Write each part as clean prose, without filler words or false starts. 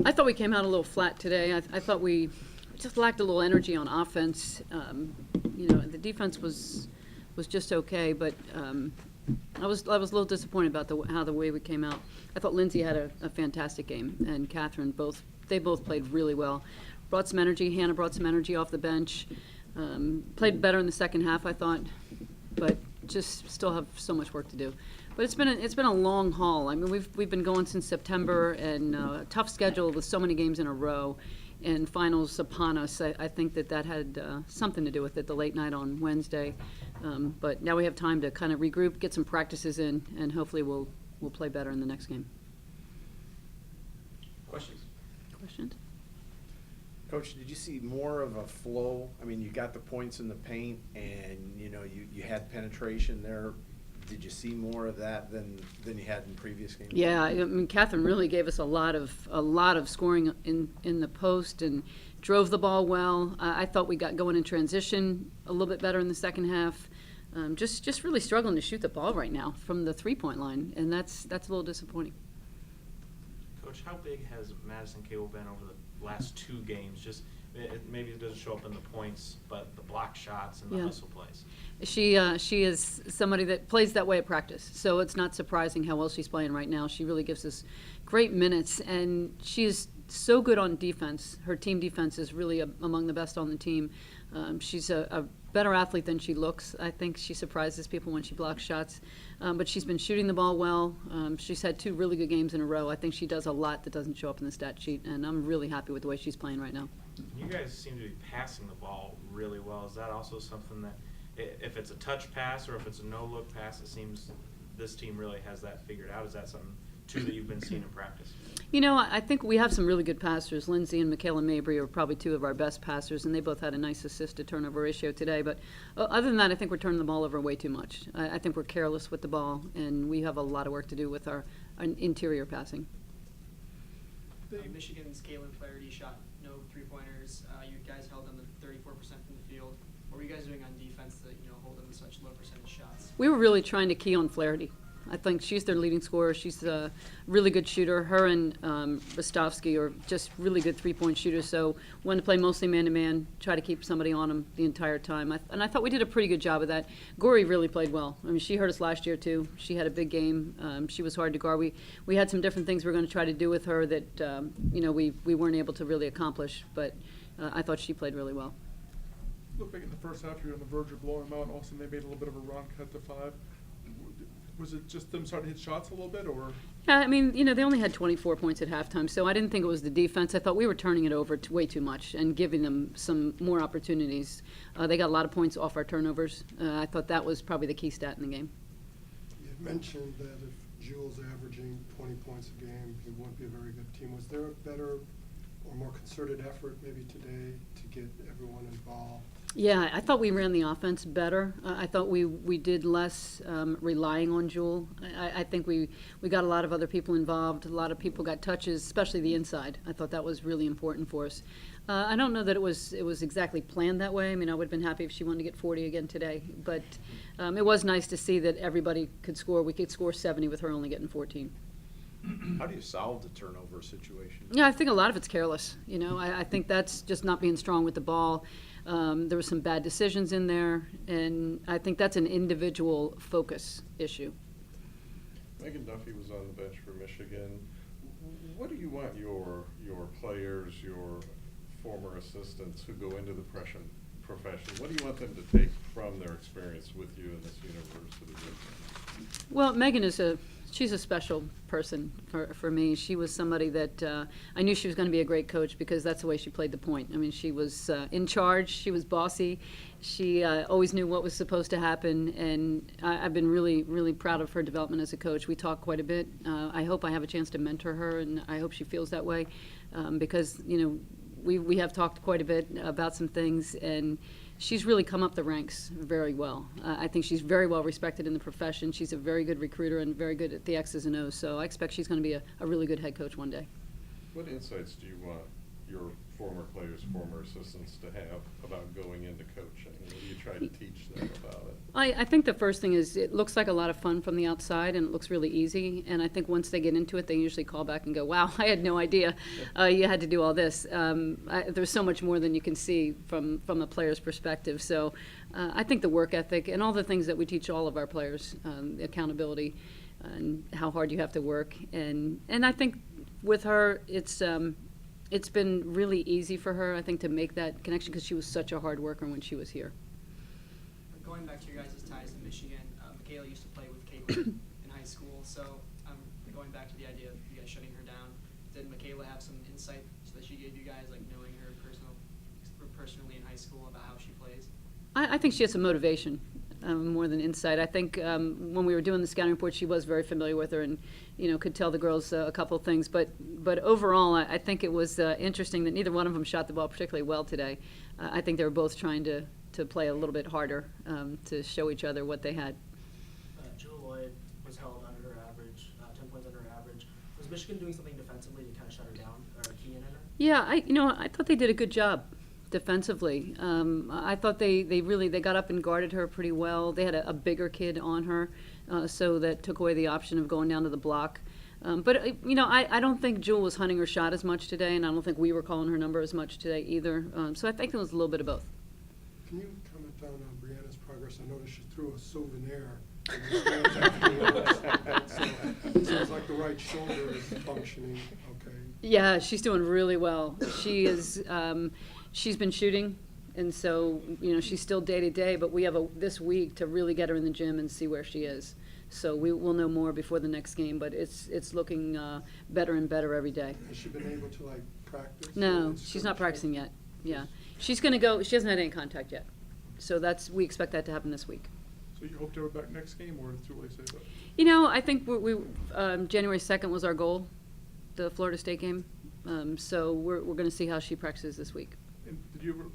I thought we came out a little flat today. I thought we just lacked a little energy on offense. The defense was just okay, but I was a little disappointed about the way we came out. I thought Lindsay had a fantastic game, and Kathryn both played really well. Brought some energy. Hannah brought some energy off the bench. Played better in the second half, I thought, but just still have so much work to do. But it's been a long haul. I mean, we've been going since September, and a tough schedule with so many games in a row, and finals upon us. I think that had something to do with it. The late night on Wednesday, but now we have time to kind of regroup, get some practices in, and hopefully we'll play better in the next game. Questions? Coach, did you see more of a flow? I mean, you got the points in the paint, and you had penetration there. Did you see more of that than you had in previous games? Yeah, I mean, Kathryn really gave us a lot of scoring in the post and drove the ball well. I thought we got going in transition a little bit better in the second half. Just really struggling to shoot the ball right now from the 3-point line, and that's a little disappointing. Coach, how big has Madison Cable been over the last 2 games? Just maybe it doesn't show up in the points, but the block shots and the hustle plays. She is somebody that plays that way at practice, so it's not surprising how well she's playing right now. She really gives us great minutes, and she is so good on defense. Her team defense is really among the best on the team. She's a better athlete than she looks. I think she surprises people when she blocks shots, but she's been shooting the ball well. She's had 2 really good games in a row. I think she does a lot that doesn't show up in the stat sheet, and I'm really happy with the way she's playing right now. You guys seem to be passing the ball really well. Is that also something that, if it's a touch pass or if it's a no-look pass, it seems this team really has that figured out? Is that something, too, that you've been seeing in practice? I think we have some really good passers. Lindsay and Michaela Mabry are probably 2 of our best passers, and they both had a nice assist-to-turnover ratio today. But other than that, I think we're turning the ball over way too much. I think we're careless with the ball, and we have a lot of work to do with our interior passing. Michigan's Caitlin Flaherty shot no 3-pointers. You guys held them to 34% from the field. What were you guys doing on defense to hold them to such low percentage shots? We were really trying to key on Flaherty. I think she's their leading scorer. She's a really good shooter. Her and Rostovsky are just really good 3-point shooters. So wanted to play mostly man-to-man, try to keep somebody on them the entire time. And I thought we did a pretty good job of that. Gory really played well. I mean, she hurt us last year, too. She had a big game. She was hard to guard. We had some different things we were going to try to do with her that, we weren't able to really accomplish. But I thought she played really well. Looked like in the first half you were on the verge of blowing them out, and all of a sudden they made a little bit of a run, cut to 5. Was it just them starting to hit shots a little bit, or? Yeah, I mean, they only had 24 points at halftime, so I didn't think it was the defense. I thought we were turning it over way too much and giving them some more opportunities. They got a lot of points off our turnovers. I thought that was probably the key stat in the game. You mentioned that if Jewel's averaging 20 points a game, he wouldn't be a very good team. Was there a better or more concerted effort maybe today to get everyone involved? Yeah, I thought we ran the offense better. I thought we did less relying on Jewel. I think we got a lot of other people involved. A lot of people got touches, especially the inside. I thought that was really important for us. I don't know that it was exactly planned that way. I mean, I would have been happy if she wanted to get 40 again today. But it was nice to see that everybody could score. We could score 70 with her only getting 14. How do you solve the turnover situation? Yeah, I think a lot of it's careless. I think that's just not being strong with the ball. There were some bad decisions in there, and I think that's an individual focus issue. Megan Duffy was on the bench for Michigan. What do you want your players, your former assistants who go into the profession, what do you want them to take from their experience with you in this university? Well, Megan she's a special person for me. She was somebody that I knew she was going to be a great coach because that's the way she played the point. I mean, she was in charge. She was bossy. She always knew what was supposed to happen, and I've been really, really proud of her development as a coach. We talk quite a bit. I hope I have a chance to mentor her, and I hope she feels that way because, we have talked quite a bit about some things, and she's really come up the ranks very well. I think she's very well respected in the profession. She's a very good recruiter and very good at the X's and O's, so I expect she's going to be a really good head coach one day. What insights do you want your former players, former assistants to have about going into coaching? What do you try to teach them about it? I think the first thing is it looks like a lot of fun from the outside and it looks really easy. And I think once they get into it, they usually call back and go, wow, I had no idea you had to do all this. There's so much more than you can see from a player's perspective. So I think the work ethic and all the things that we teach all of our players, accountability and how hard you have to work. And I think with her, it's been really easy for her, I think, to make that connection because she was such a hard worker when she was here. Going back to your guys' ties to Michigan, Michaela used to play with Caitlin in high school, so going back to the idea of you guys shutting her down, did Michaela have some insight that she gave you guys, like knowing her personally in high school about how she plays? I think she has some motivation more than insight. I think when we were doing the scouting report, she was very familiar with her and, could tell the girls a couple of things. But overall, I think it was interesting that neither one of them shot the ball particularly well today. I think they were both trying to play a little bit harder to show each other what they had. Jewel Lloyd was held under her average, 10 points under her average. Was Michigan doing something defensively to kind of shut her down or key in on her? Yeah, I thought they did a good job defensively. I thought they got up and guarded her pretty well. They had a bigger kid on her, so that took away the option of going down to the block. But I don't think Jewel was hunting her shot as much today, and I don't think we were calling her number as much today either. So I think it was a little bit of both. Can you comment on Brianna's progress? I noticed she threw a souvenir. So it sounds like the right shoulder is functioning okay. Yeah, she's doing really well. She is. She's been shooting, and so she's still day to day. But we have this week to really get her in the gym and see where she is. So we'll know more before the next game. But it's looking better and better every day. Has she been able to practice? No, she's not practicing yet. Yeah, she's going to go. She hasn't had any contact yet, so we expect that to happen this week. So you hope to have her back next game, or it's too early to say that? I think we January 2nd was our goal, the Florida State game. So we're going to see how she practices this week. And did you ever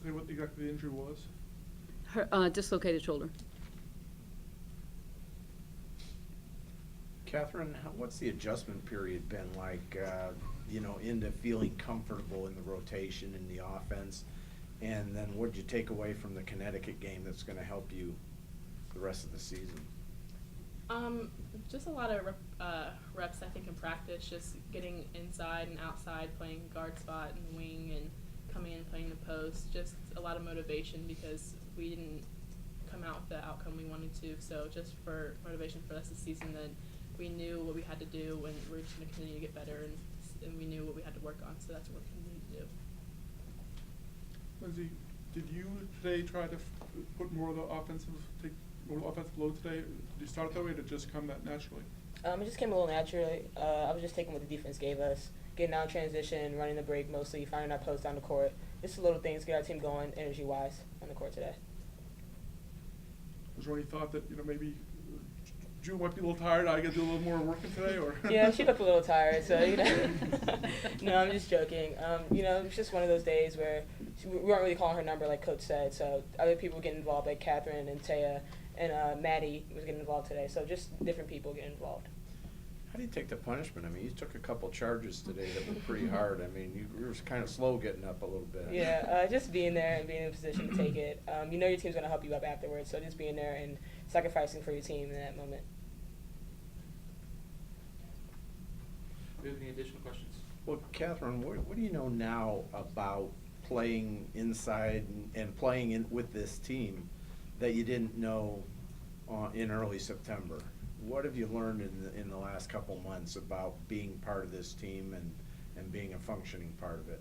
say what exactly the injury was? Her dislocated shoulder. Kathryn, what's the adjustment period been like, into feeling comfortable in the rotation in the offense? And then what did you take away from the Connecticut game that's going to help you the rest of the season? Just a lot of reps, I think, in practice, just getting inside and outside, playing guard spot and wing and coming in playing the post, just a lot of motivation because we didn't come out with the outcome we wanted to. So just for motivation for the rest of the season, then we knew what we had to do and we're just going to continue to get better and we knew what we had to work on, so that's what we're continuing to do. Lindsay, did you today try to put more of the take more of the offensive load today? Did you start that way or did it just come that naturally? It just came a little naturally. I was just taking what the defense gave us, getting out in transition, running the break mostly, finding our post down the court. Just little things, get our team going energy-wise on the court today. Was there any thought that, maybe Jewel might be a little tired, I got to do a little more working today, or? Yeah, she looked a little tired, so, No, I'm just joking. It's just one of those days where we weren't really calling her number like Coach said, so other people were getting involved, like Kathryn and Taya and Maddie was getting involved today, so just different people getting involved. How do you take the punishment? I mean, you took a couple charges today that were pretty hard. I mean, you were kind of slow getting up a little bit. Yeah, just being there and being in a position to take it. Your team's going to help you up afterwards, so just being there and sacrificing for your team in that moment. Do you have any additional questions? Well, Kathryn, what do you know now about playing inside and playing with this team that you didn't know in early September? What have you learned in the last couple months about being part of this team and being a functioning part of it?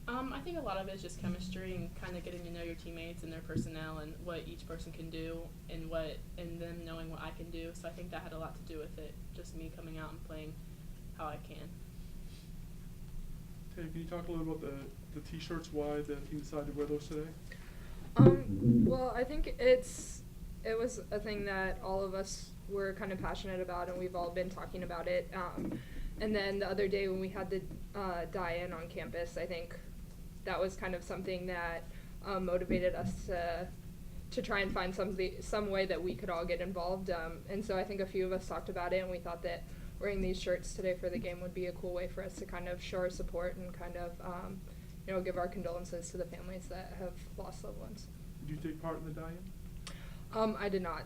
I think a lot of it is just chemistry and kind of getting to know your teammates and their personnel and what each person can do and them knowing what I can do. So I think that had a lot to do with it, just me coming out and playing how I can. Tay, can you talk a little about the T-shirts, why the team decided to wear those today? Well, I think it was a thing that all of us were kind of passionate about, and we've all been talking about it. And then the other day when we had the die-in on campus, I think that was kind of something that motivated us to try and find some way that we could all get involved. And so I think a few of us talked about it, and we thought that wearing these shirts today for the game would be a cool way for us to kind of show our support and kind of give our condolences to the families that have lost loved ones. Did you take part in the die-in? I did not.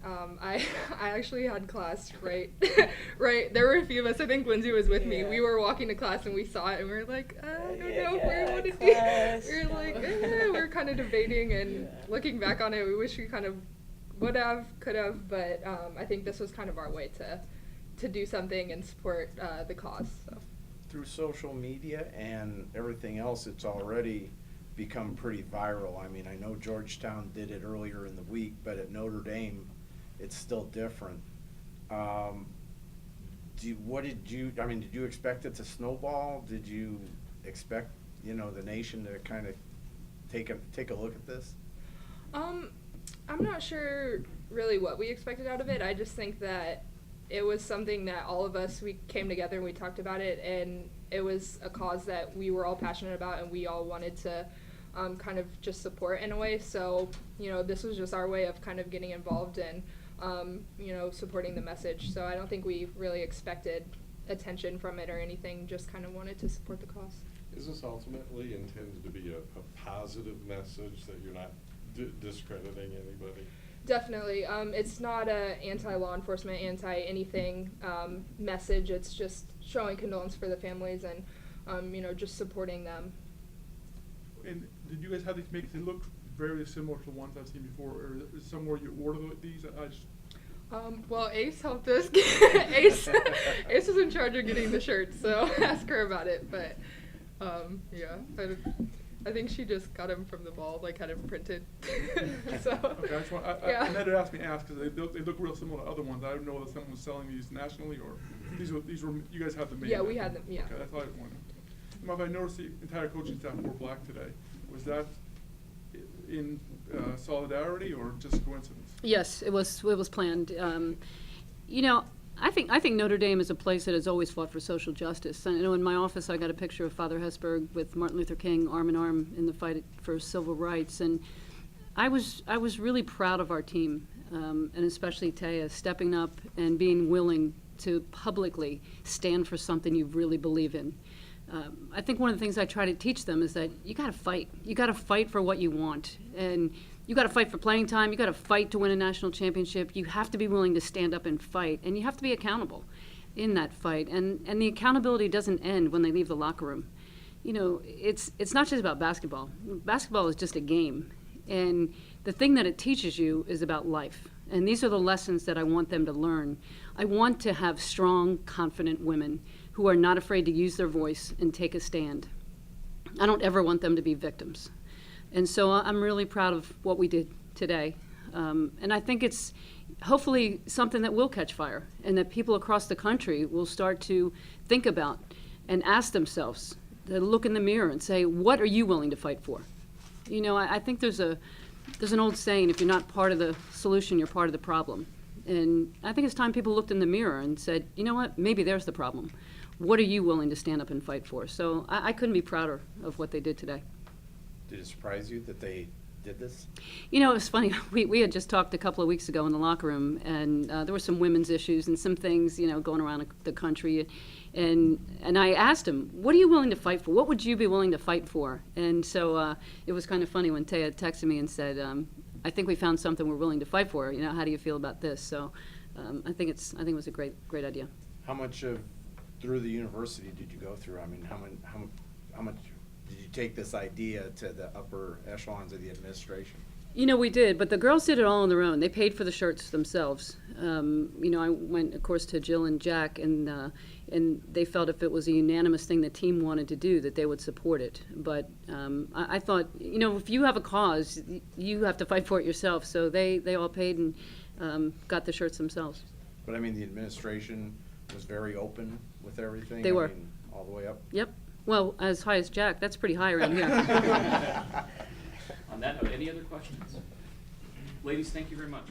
I actually had class right. There were a few of us. I think Lindsay was with me. Yeah. We were walking to class and we saw it and we were like, I don't know if we want to do. class, We were like, we were kind of debating and looking back on it, we wish we kind of would have, could have, but I think this was kind of our way to do something and support the cause. So. Through social media and everything else, it's already become pretty viral. I mean, I know Georgetown did it earlier in the week, but at Notre Dame, it's still different. Did you expect it to snowball? Did you expect, the nation to kind of take a look at this? I'm not sure really what we expected out of it. I just think that it was something that all of us, we came together and we talked about it, and it was a cause that we were all passionate about and we all wanted to kind of just support in a way. So, this was just our way of kind of getting involved and, supporting the message. So I don't think we really expected attention from it or anything, just kind of wanted to support the cause. Is this ultimately intended to be a positive message that you're not discrediting anybody? Definitely. It's not a anti-law enforcement, anti-anything message. It's just showing condolence for the families and, just supporting them. And did you guys have these make they look very similar to the ones I've seen before, or is somewhere you order these? I just Well, Ace helped us. Ace was in charge of getting the shirts, so ask her about it. But yeah, I think she just got them from the ball, like had them printed. So okay, yeah. I never asked me to ask because they look real similar to other ones. I didn't know that someone was selling these nationally, or these were you guys had them made. Yeah, we had them. Yeah. Okay, that's all I wanted. If I noticed the entire coaching staff wore black today. Was that in solidarity or just coincidence? Yes, it was planned. I think Notre Dame is a place that has always fought for social justice. I know in my office I got a picture of Father Hesburgh with Martin Luther King arm in arm in the fight for civil rights, and I was really proud of our team, and especially Taya stepping up and being willing to publicly stand for something you really believe in. I think one of the things I try to teach them is that you got to fight. You got to fight for what you want, and you got to fight for playing time. You got to fight to win a national championship. You have to be willing to stand up and fight, and you have to be accountable in that fight. And the accountability doesn't end when they leave the locker room. It's not just about basketball. Basketball is just a game, and the thing that it teaches you is about life. And these are the lessons that I want them to learn. I want to have strong, confident women who are not afraid to use their voice and take a stand. I don't ever want them to be victims. And so I'm really proud of what we did today. And I think it's hopefully something that will catch fire and that people across the country will start to think about and ask themselves, to look in the mirror and say, what are you willing to fight for? I think there's an old saying, if you're not part of the solution, you're part of the problem. And I think it's time people looked in the mirror and said, you know what, maybe there's the problem. What are you willing to stand up and fight for? So I couldn't be prouder of what they did today. Did it surprise you that they did this? It was funny. We had just talked a couple of weeks ago in the locker room, and there were some women's issues and some things, going around the country. And I asked him, what are you willing to fight for? What would you be willing to fight for? And so it was kind of funny when Taya texted me and said, I think we found something we're willing to fight for. How do you feel about this? So I think it was a great idea. How much through the university did you go through? I mean, how much did you take this idea to the upper echelons of the administration? We did, but the girls did it all on their own. They paid for the shirts themselves. I went, of course, to Jill and Jack, and they felt if it was a unanimous thing the team wanted to do, that they would support it. But I thought, if you have a cause, you have to fight for it yourself. So they all paid and got the shirts themselves. But I mean, the administration was very open with everything. They were. All the way up. Yep. Well, as high as Jack, that's pretty high around here. On that note, any other questions? Ladies, thank you very much.